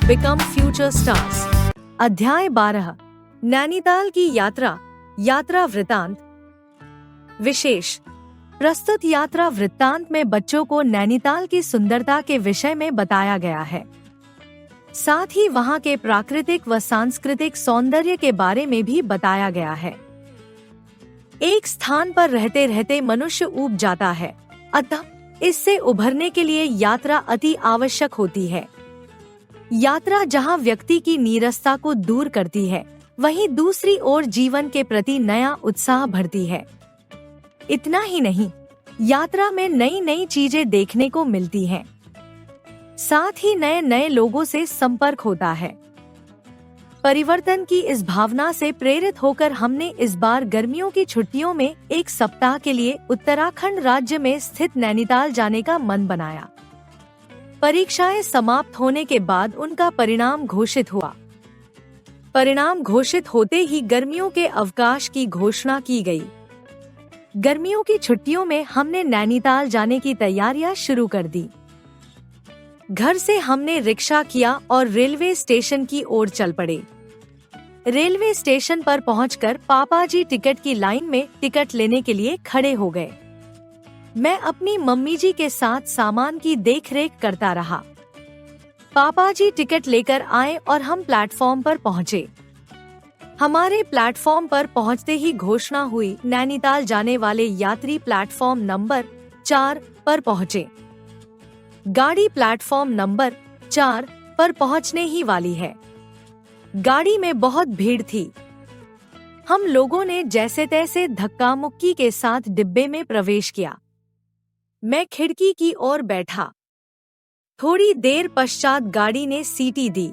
become future stars। अध्याय 12 नैनीताल की यात्रा, यात्रा वृत्तांत। विशेष प्रस्तुत यात्रा वृत्तांत में बच्चों को नैनीताल की सुंदरता के विषय में बताया गया है। साथ ही वहां के प्राकृतिक व सांस्कृतिक सौंदर्य के बारे में भी बताया गया है। एक स्थान पर रहते रहते मनुष्य ऊब जाता है, अतः इससे उभरने के लिए यात्रा अति आवश्यक होती है। यात्रा जहां व्यक्ति की नीरसता को दूर करती है, वहीं दूसरी ओर जीवन के प्रति नया उत्साह भरती है। इतना ही नहीं, यात्रा में नई नई चीजें देखने को मिलती हैं। साथ ही नए नए लोगों से संपर्क होता है। परिवर्तन की इस भावना से प्रेरित होकर हमने इस बार गर्मियों की छुट्टियों में एक सप्ताह के लिए उत्तराखंड राज्य में स्थित नैनीताल जाने का मन बनाया। परीक्षाएं समाप्त होने के बाद उनका परिणाम घोषित हुआ। परिणाम घोषित होते ही गर्मियों के अवकाश की घोषणा की गई। गर्मियों की छुट्टियों में हमने नैनीताल जाने की तैयारियां शुरू कर दी। घर से हमने रिक्शा किया और रेलवे स्टेशन की ओर चल पड़े। रेलवे स्टेशन पर पहुंचकर पापा जी टिकट की लाइन में टिकट लेने के लिए खड़े हो गए। मैं अपनी मम्मी जी के साथ सामान की देखरेख करता रहा। पापा जी टिकट लेकर आए और हम प्लेटफॉर्म पर पहुंचे। हमारे प्लेटफॉर्म पर पहुंचते ही घोषणा हुई, नैनीताल जाने वाले यात्री प्लेटफॉर्म नंबर 4 पर पहुंचे। गाड़ी प्लेटफॉर्म नंबर 4 पर पहुंचने ही वाली है। गाड़ी में बहुत भीड़ थी। हम लोगों ने जैसे तैसे धक्का मुक्की के साथ डिब्बे में प्रवेश किया। मैं खिड़की की ओर बैठा। थोड़ी देर पश्चात गाड़ी ने सीटी दी।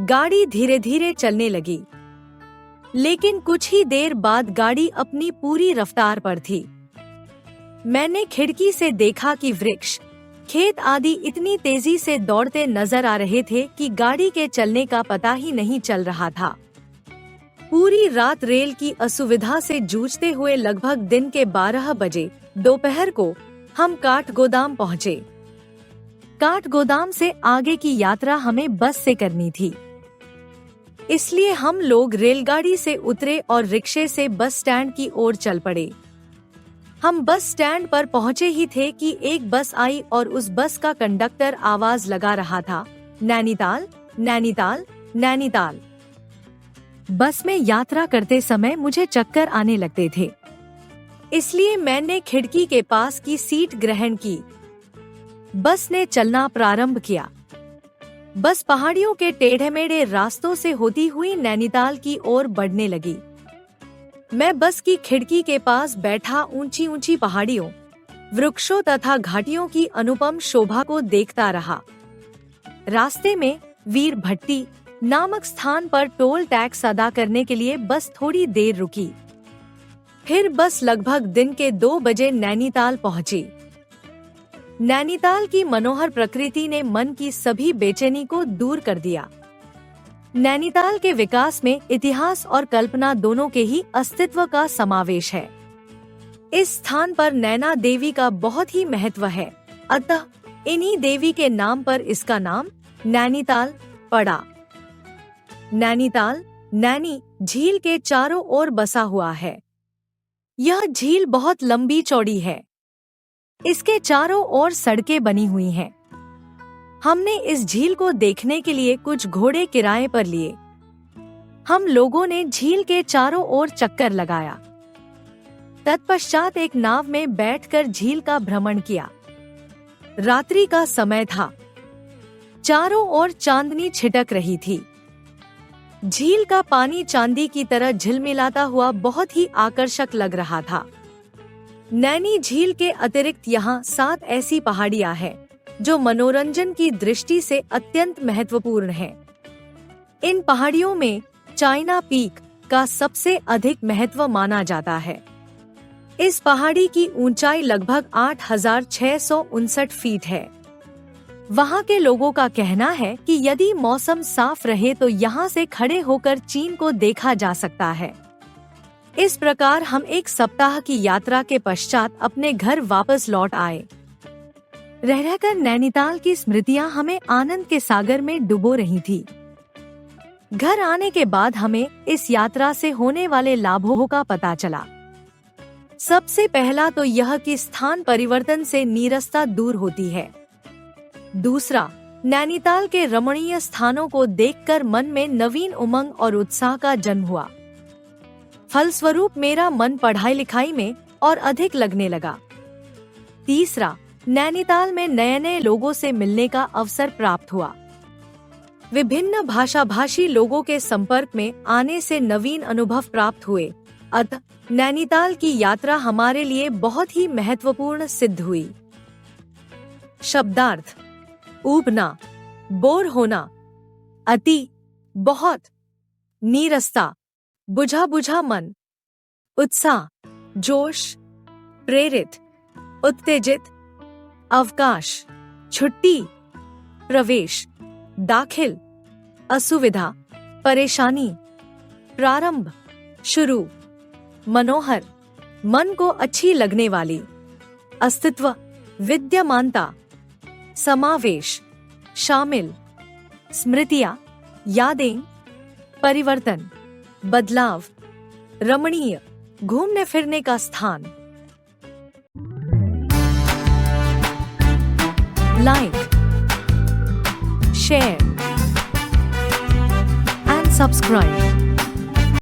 गाड़ी धीरे धीरे चलने लगी, लेकिन कुछ ही देर बाद गाड़ी अपनी पूरी रफ्तार पर थी। मैंने खिड़की से देखा कि वृक्ष, खेत आदि इतनी तेजी से दौड़ते नजर आ रहे थे कि गाड़ी के चलने का पता ही नहीं चल रहा था। पूरी रात रेल की असुविधा से जूझते हुए लगभग दिन के 12 बजे दोपहर को हम काठगोदाम पहुँचे। काठगोदाम से आगे की यात्रा हमें बस से करनी थी, इसलिए हम लोग रेलगाड़ी से उतरे और रिक्शे से बस स्टैंड की ओर चल पड़े। हम बस स्टैंड पर पहुंचे ही थे कि एक बस आई और उस बस का कंडक्टर आवाज लगा रहा था, नैनीताल, नैनीताल, नैनीताल। बस में यात्रा करते समय मुझे चक्कर आने लगते थे, इसलिए मैंने खिड़की के पास की सीट ग्रहण की। बस ने चलना प्रारंभ किया। बस पहाड़ियों के टेढ़े मेढ़े रास्तों से होती हुई नैनीताल की ओर बढ़ने लगी। मैं बस की खिड़की के पास बैठा ऊंची ऊंची पहाड़ियों, वृक्षों तथा घाटियों की अनुपम शोभा को देखता रहा। रास्ते में वीर भट्टी नामक स्थान पर टोल टैक्स अदा करने के लिए बस थोड़ी देर रुकी। फिर बस लगभग दिन के 2 बजे नैनीताल पहुंची। नैनीताल की मनोहर प्रकृति ने मन की सभी बेचैनी को दूर कर दिया। नैनीताल के विकास में इतिहास और कल्पना दोनों के ही अस्तित्व का समावेश है। इस स्थान पर नैना देवी का बहुत ही महत्व है, अतः इन्हीं देवी के नाम पर इसका नाम नैनीताल पड़ा। नैनीताल नैनी झील के चारों ओर बसा हुआ है। यह झील बहुत लंबी चौड़ी है। इसके चारों ओर सड़कें बनी हुई हैं। हमने इस झील को देखने के लिए कुछ घोड़े किराए पर लिए। हम लोगों ने झील के चारों ओर चक्कर लगाया। तत्पश्चात एक नाव में बैठकर झील का भ्रमण किया। रात्रि का समय था। चारों ओर चांदनी छिटक रही थी। झील का पानी चांदी की तरह झिलमिलाता हुआ बहुत ही आकर्षक लग रहा था। नैनी झील के अतिरिक्त यहाँ 7 ऐसी पहाड़ियाँ हैं जो मनोरंजन की दृष्टि से अत्यंत महत्वपूर्ण है। इन पहाड़ियों में चाइना पीक का सबसे अधिक महत्व माना जाता है। इस पहाड़ी की ऊंचाई लगभग 8,659 फीट है। वहाँ के लोगों का कहना है कि यदि मौसम साफ रहे तो यहाँ से खड़े होकर चीन को देखा जा सकता है। इस प्रकार हम एक सप्ताह की यात्रा के पश्चात अपने घर वापस लौट आए। रह रहकर नैनीताल की स्मृतियां हमें आनंद के सागर में डुबो रही थी। घर आने के बाद हमें इस यात्रा से होने वाले लाभों का पता चला। सबसे पहला तो यह कि स्थान परिवर्तन से नीरसता दूर होती है। दूसरा, नैनीताल के रमणीय स्थानों को देखकर मन में नवीन उमंग और उत्साह का जन्म हुआ। फलस्वरूप मेरा मन पढ़ाई लिखाई में और अधिक लगने लगा। तीसरा, नैनीताल में नए नए लोगों से मिलने का अवसर प्राप्त हुआ। विभिन्न भाषाभाषी लोगों के संपर्क में आने से नवीन अनुभव प्राप्त हुए। अतः नैनीताल की यात्रा हमारे लिए बहुत ही महत्वपूर्ण सिद्ध हुई। शब्दार्थ: ऊबना, बोर होना, अति, बहुत, नीरसता, बुझा बुझा मन, उत्साह, जोश, प्रेरित, उत्तेजित, अवकाश, छुट्टी, प्रवेश, दाखिल, असुविधा, परेशानी, प्रारंभ, शुरू, मनोहर, मन को अच्छी लगने वाली, अस्तित्व, विद्यमानता, समावेश, शामिल, स्मृतियां, यादें, परिवर्तन, बदलाव, रमणीय, घूमने फिरने का स्थान। Like, share and subscribe.